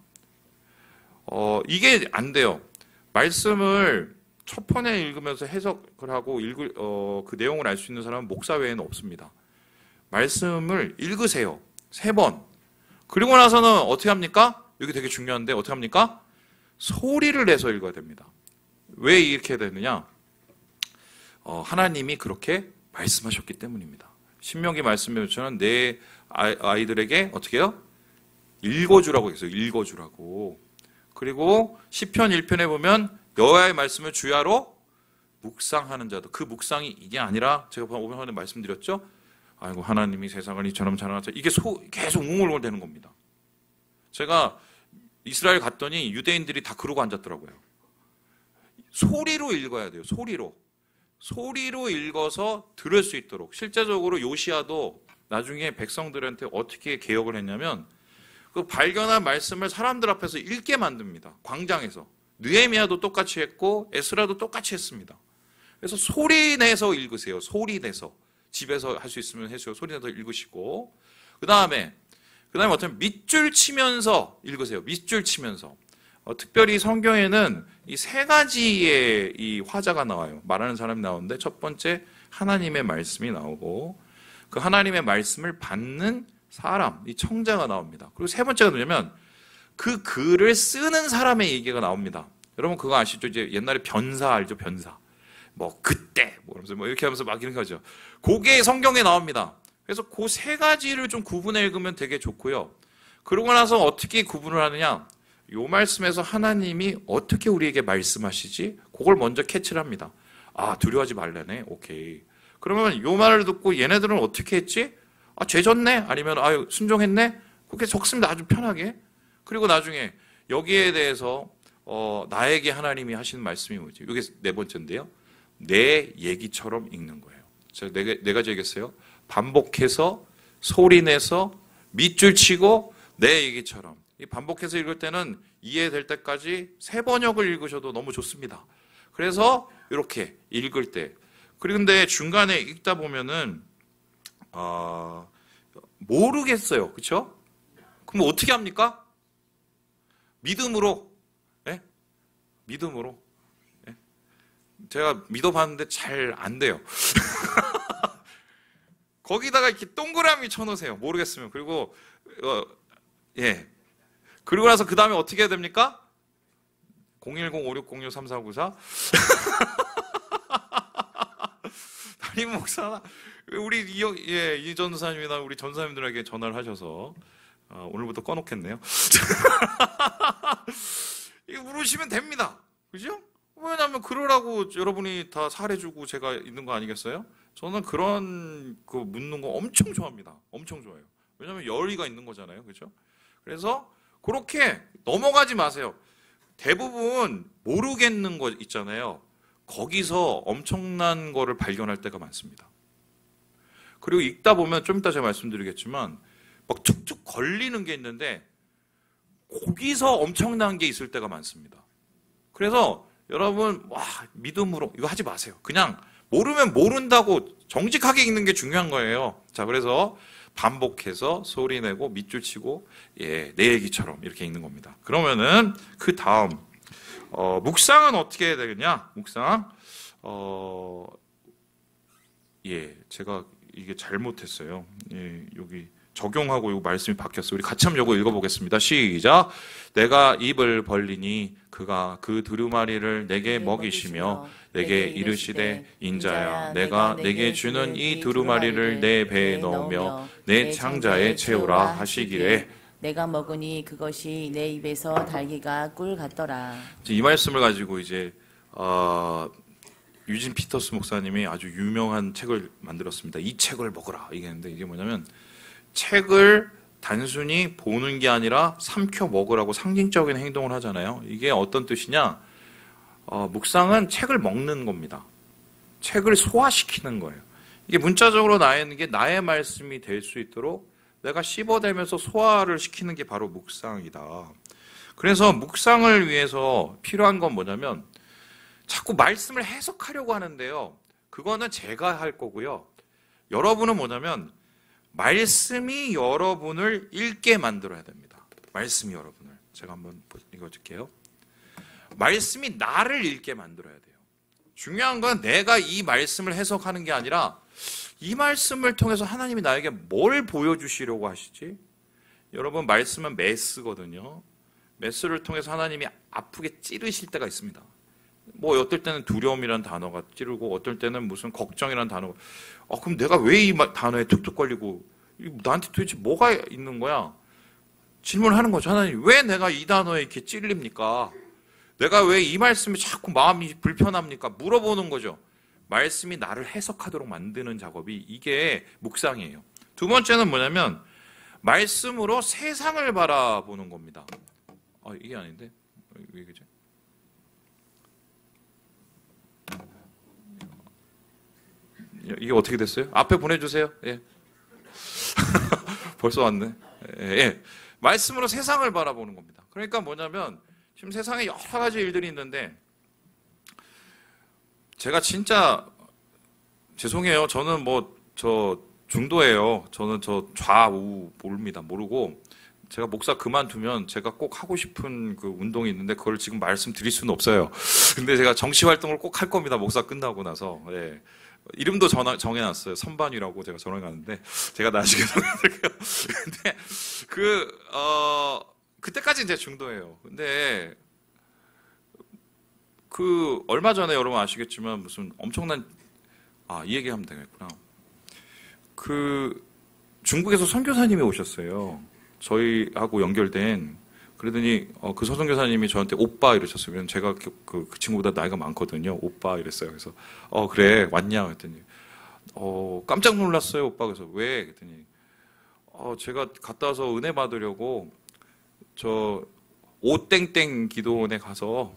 이게 안 돼요. 말씀을 첫 번에 읽으면서 해석을 하고 그 내용을 알 수 있는 사람은 목사 외에는 없습니다. 말씀을 읽으세요. 3번. 그리고 나서는 어떻게 합니까? 여기 되게 중요한데 어떻게 합니까? 소리를 내서 읽어야 됩니다. 왜 이렇게 되느냐? 하나님이 그렇게 말씀하셨기 때문입니다. 신명기 말씀에 보면 내 아이들에게 어떻게 해요? 읽어주라고 했어요. 읽어주라고. 그리고 시편 1편에 보면 여호와의 말씀을 주야로 묵상하는 자도, 그 묵상이 이게 아니라 제가 오늘 말씀드렸죠. 아이고 하나님이 세상을 이처럼 자랑하자. 이게 계속 웅얼웅얼 되는 겁니다. 제가 이스라엘 갔더니 유대인들이 다 그러고 앉았더라고요. 소리로 읽어야 돼요. 소리로 읽어서 들을 수 있도록. 실제적으로 요시야도 나중에 백성들한테 어떻게 개혁을 했냐면 그 발견한 말씀을 사람들 앞에서 읽게 만듭니다. 광장에서. 느헤미야도 똑같이 했고 에스라도 똑같이 했습니다. 그래서 소리 내서 읽으세요. 소리 내서. 집에서 할 수 있으면 해주세요. 소리 내서 읽으시고. 그 다음에 어떤 밑줄 치면서 읽으세요. 밑줄 치면서. 특별히 성경에는 이 3가지의 이 화자가 나와요. 말하는 사람이 나오는데 첫 번째 하나님의 말씀이 나오고 그 하나님의 말씀을 받는 사람, 이 청자가 나옵니다. 그리고 3번째가 뭐냐면 그 글을 쓰는 사람의 얘기가 나옵니다. 여러분 그거 아시죠? 이제 옛날에 변사 알죠? 변사. 뭐 그때 뭐 이렇게 하면서 막 이런 거죠. 그게 성경에 나옵니다. 그래서 그 3가지를 좀 구분해 읽으면 되게 좋고요. 그러고 나서 어떻게 구분을 하느냐? 요 말씀에서 하나님이 어떻게 우리에게 말씀하시지? 그걸 먼저 캐치를 합니다. 아, 두려워하지 말라네. 오케이. 그러면 요 말을 듣고 얘네들은 어떻게 했지? 아, 죄 졌네? 아니면 아유, 순종했네? 그렇게 적습니다. 아주 편하게. 그리고 나중에 여기에 대해서 나에게 하나님이 하시는 말씀이 뭐지? 이게 4번째인데요. 내 얘기처럼 읽는 거예요. 제가 4가지 얘기했어요. 반복해서 소리내서 밑줄 치고 내 얘기처럼. 이 반복해서 읽을 때는 이해될 때까지 3번역을 읽으셔도 너무 좋습니다. 그래서 이렇게 읽을 때. 그런데 중간에 읽다 보면은 모르겠어요. 그렇죠? 그럼 어떻게 합니까? 믿음으로. 네? 믿음으로. 네? 제가 믿어봤는데 잘 안 돼요. 거기다가 이렇게 동그라미 쳐놓으세요. 모르겠으면. 그리고 그리고 나서 그 다음에 어떻게 해야 됩니까? 010-5606-3494 담임 목사 우리 이 전사님이나 우리 전사님들에게 전화를 하셔서 오늘부터 꺼놓겠네요. 이거 물으시면 됩니다. 그죠? 왜냐하면 그러라고 여러분이 다 살해주고 제가 있는 거 아니겠어요? 저는 그런 거 묻는 거 엄청 좋아합니다. 엄청 좋아요. 왜냐하면 열의가 있는 거잖아요. 그죠? 그래서 그렇게 넘어가지 마세요. 대부분 모르겠는 거 있잖아요. 거기서 엄청난 거를 발견할 때가 많습니다. 그리고 읽다 보면 좀 이따 제가 말씀드리겠지만 막 툭툭 걸리는 게 있는데 거기서 엄청난 게 있을 때가 많습니다. 그래서 여러분 믿음으로 이거 하지 마세요. 그냥 모르면 모른다고 정직하게 읽는 게 중요한 거예요. 자, 그래서 반복해서 소리내고 밑줄 치고 내 얘기처럼 이렇게 읽는 겁니다. 그러면은 그 다음 묵상은 어떻게 해야 되겠냐? 묵상 제가 이게 잘못했어요. 여기 적용하고 이 말씀이 바뀌었어요. 우리 같이 한번 이거 읽어보겠습니다. 시작. 내가 입을 벌리니 그가 그 두루마리를 내게 먹이시며 내게 이르시되 인자야 내가 내게 주는 이 두루마리를 내 배에 넣으며 내 창자에 채우라 하시기에
내가 먹으니 그것이 내 입에서 달기가 꿀 같더라.
이 말씀을 가지고 이제 유진 피터스 목사님이 아주 유명한 책을 만들었습니다. 이 책을 먹으라 이게는데 이게 뭐냐면 책을 단순히 보는 게 아니라 삼켜 먹으라고 상징적인 행동을 하잖아요. 이게 어떤 뜻이냐? 묵상은 책을 먹는 겁니다. 책을 소화시키는 거예요. 이게 문자적으로 나에는 게 나의 말씀이 될 수 있도록 내가 씹어대면서 소화를 시키는 게 바로 묵상이다. 그래서 묵상을 위해서 필요한 건 뭐냐면 자꾸 말씀을 해석하려고 하는데요. 그거는 제가 할 거고요. 여러분은 뭐냐면 말씀이 여러분을 읽게 만들어야 됩니다. 말씀이 여러분을. 제가 한번 읽어줄게요. 말씀이 나를 읽게 만들어야 돼요. 중요한 건 내가 이 말씀을 해석하는 게 아니라 이 말씀을 통해서 하나님이 나에게 뭘 보여주시려고 하시지? 여러분, 말씀은 메스거든요. 메스를 통해서 하나님이 아프게 찌르실 때가 있습니다. 뭐 어떨 때는 두려움이라는 단어가 찌르고 어떨 때는 무슨 걱정이라는 단어가 그럼 내가 왜 이 단어에 툭툭 걸리고 나한테 도대체 뭐가 있는 거야? 질문하는 거죠. 하나님, 왜 내가 이 단어에 이렇게 찔립니까? 내가 왜 이 말씀이 자꾸 마음이 불편합니까? 물어보는 거죠. 말씀이 나를 해석하도록 만드는 작업이 이게 묵상이에요. 두 번째는 뭐냐면 말씀으로 세상을 바라보는 겁니다. 이게 아닌데? 왜 그죠? 이게 어떻게 됐어요? 앞에 보내주세요. 예. 벌써 왔네. 예. 말씀으로 세상을 바라보는 겁니다. 그러니까 뭐냐면 지금 세상에 여러 가지 일들이 있는데 제가 진짜 죄송해요. 저는 저 중도예요. 저는 저 좌우 모릅니다. 모르고 제가 목사 그만두면 제가 꼭 하고 싶은 그 운동이 있는데 그걸 지금 말씀드릴 수는 없어요. 근데 제가 정치 활동을 꼭 할 겁니다. 목사 끝나고 나서. 예. 이름도 정해놨어요. 선반이라고 제가 정해놨는데 제가 나중에 정해놓을게요. 근데 그때까지 이제 중도예요. 근데 얼마 전에 여러분 아시겠지만 무슨 엄청난 이 얘기하면 되겠구나. 중국에서 선교사님이 오셨어요. 저희하고 연결된. 그러더니 그 선교사님이 저한테 오빠 이러셨어요. 제가 그 친구보다 나이가 많거든요. 오빠 이랬어요. 그래서 그래 왔냐 그랬더니 깜짝 놀랐어요. 오빠. 그래서 왜 그랬더니 제가 갔다 와서 은혜 받으려고 저 오땡땡 기도원에 가서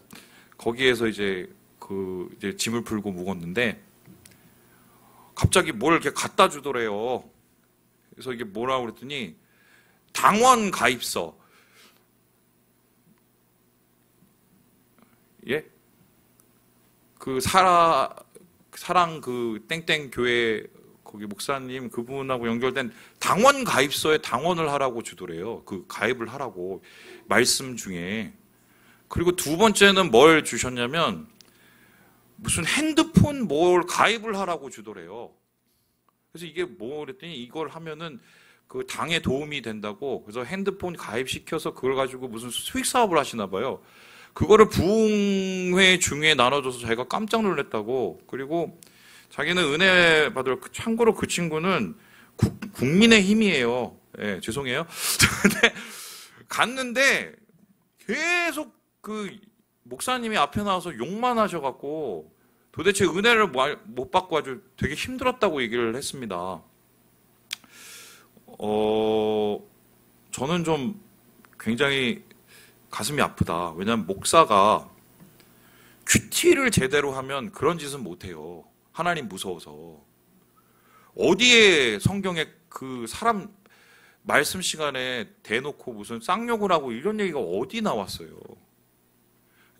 거기에서 이제 이제 짐을 풀고 묵었는데 갑자기 뭘 이렇게 갖다 주더래요. 그래서 이게 뭐라고 그랬더니 당원 가입서. 예? 사랑 땡땡 교회 거기 목사님 그분하고 연결된 당원 가입서에 당원을 하라고 주더래요. 가입을 하라고 말씀 중에. 그리고 두 번째는 뭘 주셨냐면 무슨 핸드폰 뭘 가입을 하라고 주더래요. 그래서 이게 그랬더니 이걸 하면은 그 당에 도움이 된다고. 그래서 핸드폰 가입시켜서 그걸 가지고 무슨 수익 사업을 하시나 봐요. 그거를 부흥회 중에 나눠줘서 자기가 깜짝 놀랐다고. 그리고 자기는 은혜 받으러 참고로 그 친구는 국민의 힘이에요. 예, 죄송해요. 근데 갔는데 계속 목사님이 앞에 나와서 욕만 하셔갖고 도대체 은혜를 못 받고 아주 되게 힘들었다고 얘기를 했습니다. 저는 좀 굉장히 가슴이 아프다. 왜냐하면 목사가 큐티를 제대로 하면 그런 짓은 못해요. 하나님 무서워서. 어디에 성경에 사람 말씀 시간에 대놓고 무슨 쌍욕을 하고 이런 얘기가 어디 나왔어요.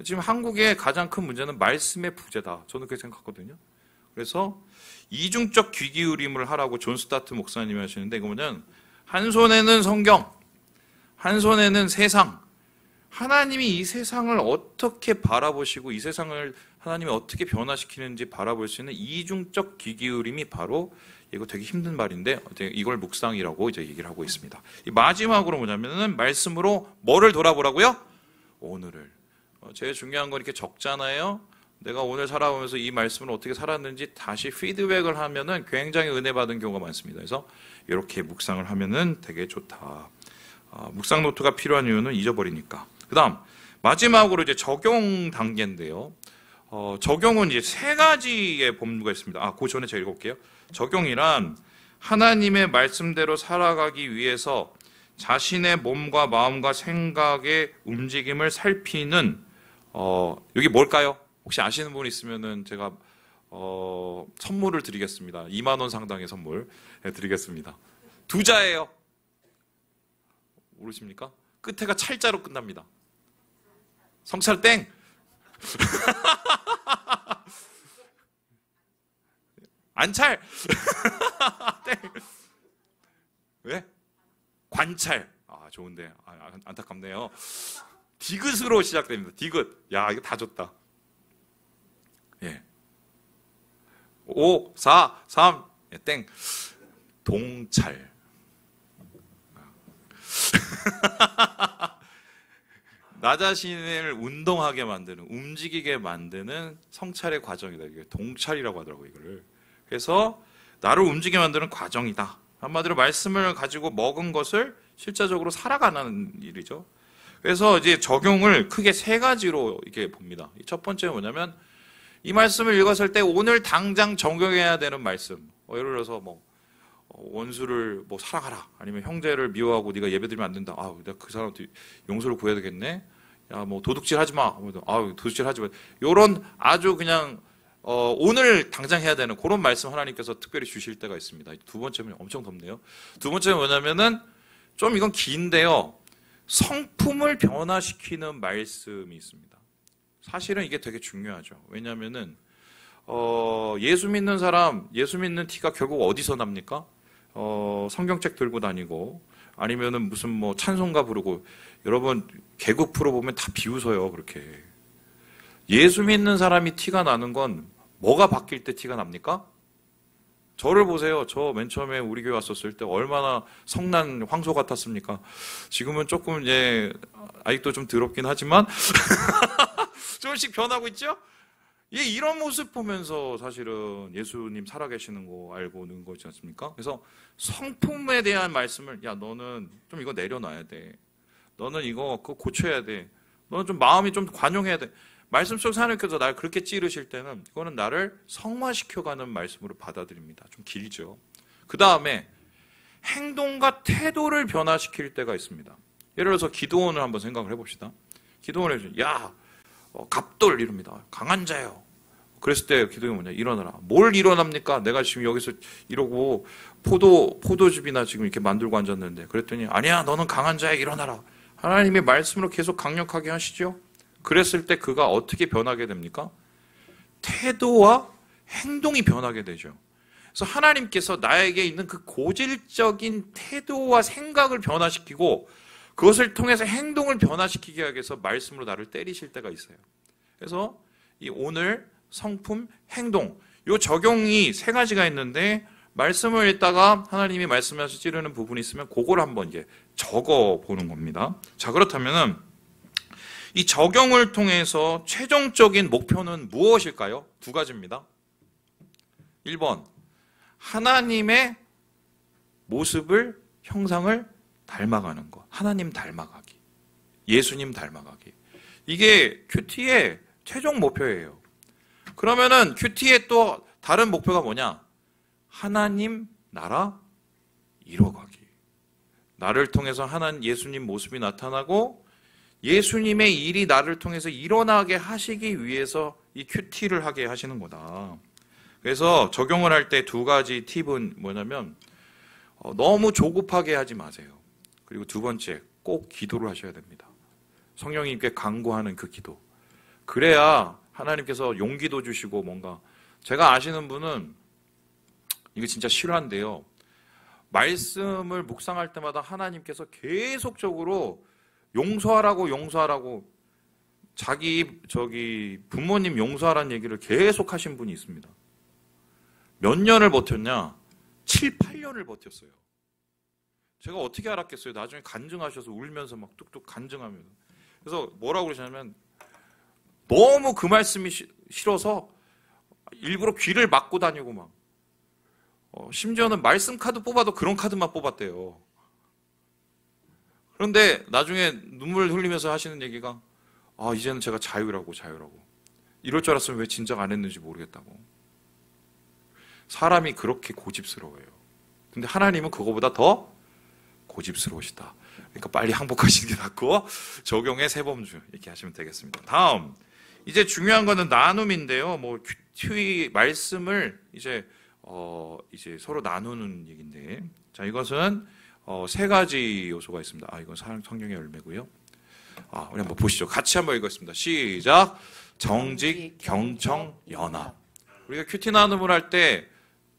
지금 한국의 가장 큰 문제는 말씀의 부재다. 저는 그렇게 생각하거든요. 그래서 이중적 귀 기울임을 하라고 존 스타트 목사님이 하시는데 이거 뭐냐면 한 손에는 성경, 한 손에는 세상. 하나님이 이 세상을 어떻게 바라보시고 이 세상을 하나님이 어떻게 변화시키는지 바라볼 수 있는 이중적 귀 기울임이 바로 이거 되게 힘든 말인데 이걸 묵상이라고 이제 얘기를 하고 있습니다. 마지막으로 뭐냐면은 말씀으로 뭐를 돌아보라고요? 오늘을. 제일 중요한 건 이렇게 적잖아요. 내가 오늘 살아오면서 이 말씀을 어떻게 살았는지 다시 피드백을 하면은 굉장히 은혜 받은 경우가 많습니다. 그래서 이렇게 묵상을 하면은 되게 좋다. 묵상 노트가 필요한 이유는 잊어버리니까. 그다음 마지막으로 이제 적용 단계인데요. 적용은 이제 세 가지의 법류가 있습니다. 그 전에 제가 읽어볼게요. 적용이란 하나님의 말씀대로 살아가기 위해서 자신의 몸과 마음과 생각의 움직임을 살피는 여기 뭘까요? 혹시 아시는 분 있으면은 제가 선물을 드리겠습니다. 2만 원 상당의 선물 드리겠습니다. 두 자예요. 모르십니까? 끝에가 찰자로 끝납니다. 성찰 땡. 안찰. 땡. 왜? 관찰. 좋은데. 안타깝네요. 디귿으로 시작됩니다. 디귿. 야, 이거 다 줬다. 예. 5, 4, 3, 땡. 동찰. 나 자신을 운동하게 만드는, 움직이게 만드는 성찰의 과정이다. 이게 동찰이라고 하더라고요, 이거를. 그래서 나를 움직이게 만드는 과정이다. 한마디로 말씀을 가지고 먹은 것을 실제적으로 살아가는 일이죠. 그래서 이제 적용을 크게 세 가지로 이렇게 봅니다. 첫 번째는 뭐냐면 이 말씀을 읽었을 때 오늘 당장 적용해야 되는 말씀. 예를 들어서 원수를 살아가라. 아니면 형제를 미워하고 네가 예배드리면 안 된다. 내가 그 사람한테 용서를 구해야 되겠네. 야, 도둑질 하지 마. 도둑질 하지 마. 요런 아주 그냥 오늘 당장 해야 되는 그런 말씀 하나님께서 특별히 주실 때가 있습니다. 두 번째는 엄청 덥네요. 두 번째는 뭐냐면은 좀 이건 긴데요. 성품을 변화시키는 말씀이 있습니다. 사실은 이게 되게 중요하죠. 왜냐하면은 예수 믿는 사람, 예수 믿는 티가 결국 어디서 납니까? 성경책 들고 다니고 아니면은 무슨 찬송가 부르고 여러분 개국 프로 보면 다 비웃어요. 그렇게 예수 믿는 사람이 티가 나는 건 뭐가 바뀔 때 티가 납니까? 저를 보세요. 저 맨 처음에 우리 교회 왔었을 때 얼마나 성난 황소 같았습니까? 지금은 조금 아직도 좀 더럽긴 하지만 조금씩 변하고 있죠? 이런 모습 보면서 사실은 예수님 살아계시는 거 알고 는 거지 않습니까? 그래서 성품에 대한 말씀을 너는 좀 이거 내려놔야 돼. 너는 이거 그거 고쳐야 돼. 너는 좀 마음이 좀 관용해야 돼. 말씀 속에서 하나님께서 나를 그렇게 찌르실 때는 이거는 나를 성화시켜가는 말씀으로 받아들입니다. 좀 길죠. 그 다음에 행동과 태도를 변화시킬 때가 있습니다. 예를 들어서 기도원을 한번 생각을 해봅시다. 기도원을 갑돌 이럽니다. 강한 자요. 그랬을 때 기도가 뭐냐? 일어나라. 뭘 일어납니까? 내가 지금 여기서 이러고 포도즙이나 지금 이렇게 만들고 앉았는데 그랬더니 아니야 너는 강한 자야 일어나라. 하나님의 말씀으로 계속 강력하게 하시죠. 그랬을 때 그가 어떻게 변하게 됩니까? 태도와 행동이 변하게 되죠. 그래서 하나님께서 나에게 있는 그 고질적인 태도와 생각을 변화시키고 그것을 통해서 행동을 변화시키게 하기 위해서 말씀으로 나를 때리실 때가 있어요. 그래서 이 오늘 성품, 행동 이 적용이 세 가지가 있는데 말씀을 읽다가 하나님이 말씀하셔서 찌르는 부분이 있으면 그걸 한번 적어 보는 겁니다. 자, 그렇다면은 이 적용을 통해서 최종적인 목표는 무엇일까요? 두 가지입니다. 1번, 하나님의 모습을, 형상을 닮아가는 것. 하나님 닮아가기. 예수님 닮아가기. 이게 큐티의 최종 목표예요. 그러면은 큐티의 또 다른 목표가 뭐냐? 하나님 나라 이뤄가기. 나를 통해서 예수님 모습이 나타나고 예수님의 일이 나를 통해서 일어나게 하시기 위해서 이 큐티를 하게 하시는 거다. 그래서 적용을 할 때 두 가지 팁은 뭐냐면 너무 조급하게 하지 마세요. 그리고 두 번째, 꼭 기도를 하셔야 됩니다. 성령님께 간구하는 그 기도. 그래야 하나님께서 용기도 주시고 뭔가 제가 아시는 분은 이거 진짜 실화인데요. 말씀을 묵상할 때마다 하나님께서 계속적으로 용서하라고 자기 부모님 용서하라는 얘기를 계속 하신 분이 있습니다. 몇 년을 버텼냐? 7, 8년을 버텼어요. 제가 어떻게 알았겠어요? 나중에 간증하셔서 울면서 막 뚝뚝 간증하면서. 그래서 뭐라고 그러시냐면 너무 그 말씀이 싫어서 일부러 귀를 막고 다니고 막 심지어는 말씀 카드 뽑아도 그런 카드만 뽑았대요. 그런데 나중에 눈물 흘리면서 하시는 얘기가 이제는 제가 자유라고 이럴 줄 알았으면 왜 진작 안 했는지 모르겠다고. 사람이 그렇게 고집스러워요. 근데 하나님은 그거보다 더 고집스러우시다. 그러니까 빨리 항복하시는 게 낫고 적용의 세범주 이렇게 하시면 되겠습니다. 다음 이제 중요한 거는 나눔인데요. 큐티 말씀을 이제 서로 나누는 얘기인데 자 이것은 세 가지 요소가 있습니다. 이건 성경의 열매고요. 우리 한번 보시죠. 같이 한번 읽겠습니다. 시작. 정직, 경청, 연합. 우리가 큐티 나눔을 할 때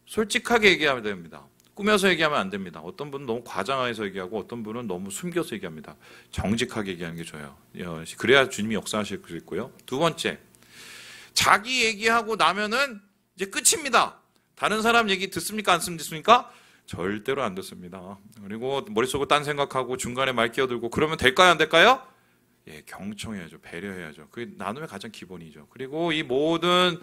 솔직하게 얘기하면 됩니다. 꾸며서 얘기하면 안 됩니다. 어떤 분은 너무 과장해서 얘기하고 어떤 분은 너무 숨겨서 얘기합니다. 정직하게 얘기하는 게 좋아요. 그래야 주님이 역사하실 수 있고요. 두 번째, 자기 얘기하고 나면은 이제 끝입니다. 다른 사람 얘기 듣습니까? 안 듣습니까? 절대로 안 듣습니다. 그리고 머릿속으로 딴 생각하고 중간에 말 끼어들고 그러면 될까요? 안 될까요? 예, 경청해야죠. 배려해야죠. 그게 나눔의 가장 기본이죠. 그리고 이 모든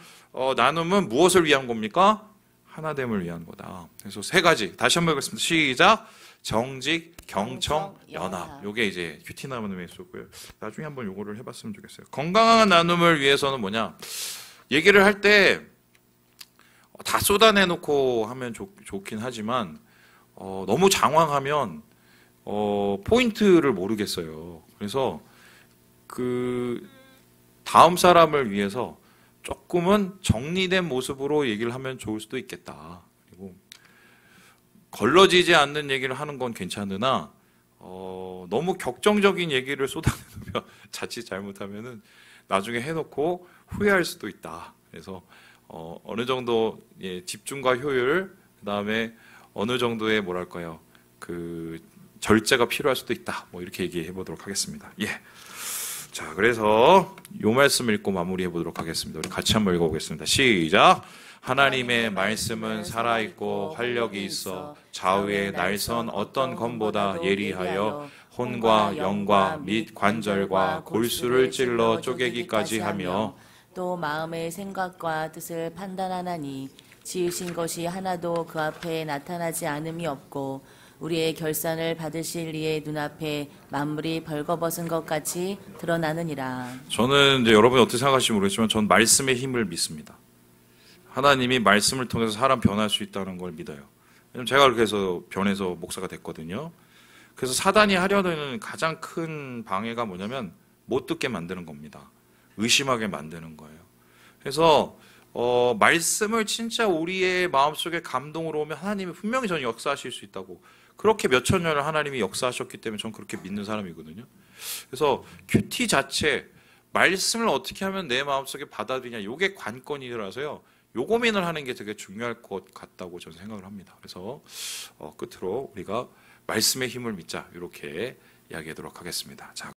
나눔은 무엇을 위한 겁니까? 하나됨을 위한 거다. 그래서 세 가지 다시 한번 해보겠습니다. 시작. 정직, 경청, 연합. 요게 이제 큐티 나눔의 수고요. 나중에 한번 요거를 해봤으면 좋겠어요. 건강한 나눔을 위해서는 뭐냐? 얘기를 할 때 다 쏟아내놓고 하면 좋긴 하지만 너무 장황하면 포인트를 모르겠어요. 그래서 그 다음 사람을 위해서 조금은 정리된 모습으로 얘기를 하면 좋을 수도 있겠다. 그리고 걸러지지 않는 얘기를 하는 건 괜찮으나 너무 격정적인 얘기를 쏟아내면 자칫 잘못하면은 나중에 해놓고 후회할 수도 있다. 그래서 어느 정도 집중과 효율, 그다음에 어느 정도의 뭐랄까요, 그 절제가 필요할 수도 있다. 뭐 이렇게 얘기해 보도록 하겠습니다. 예. 자, 그래서 요 말씀 읽고 마무리해 보도록 하겠습니다. 우리 같이 한번 읽어보겠습니다. 시작. 하나님의 말씀은 살아있고 활력이 있어 좌우의 날선 어떤 검보다 예리하여 혼과 영과 및 관절과 골수를 찔러 쪼개기까지 하며
또 마음의 생각과 뜻을 판단하나니 지으신 것이 하나도 그 앞에 나타나지 않음이 없고 우리의 결산을 받으실 이의 눈앞에 만물이 벌거벗은 것 같이 드러나느니라.
저는 이제 여러분이 어떻게 생각하실지 모르겠지만 전 말씀의 힘을 믿습니다. 하나님이 말씀을 통해서 사람 변할 수 있다는 걸 믿어요. 왜냐면 제가 그렇게 해서 변해서 목사가 됐거든요. 그래서 사단이 하려는 가장 큰 방해가 뭐냐면 못 듣게 만드는 겁니다. 의심하게 만드는 거예요. 그래서 말씀을 진짜 우리의 마음속에 감동으로 오면 하나님이 분명히 저는 역사하실 수 있다고, 그렇게 몇천 년을 하나님이 역사하셨기 때문에 저는 그렇게 믿는 사람이거든요. 그래서 큐티 자체 말씀을 어떻게 하면 내 마음속에 받아들이냐, 이게 관건이라서요. 요 고민을 하는 게 되게 중요할 것 같다고 저는 생각을 합니다. 그래서 끝으로 우리가 말씀의 힘을 믿자, 이렇게 이야기하도록 하겠습니다. 자.